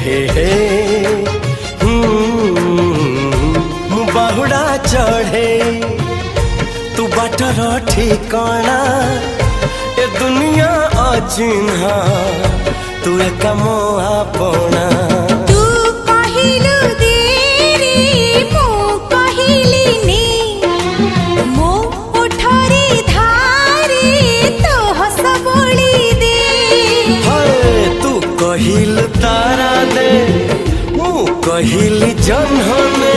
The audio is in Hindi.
हे हे बाहुड़ा चढ़े तू बाटर ठिकाना ए दुनिया अचिन्हा तू एक मोआ पोना कहिल तारा दे मु कहिल जन्हने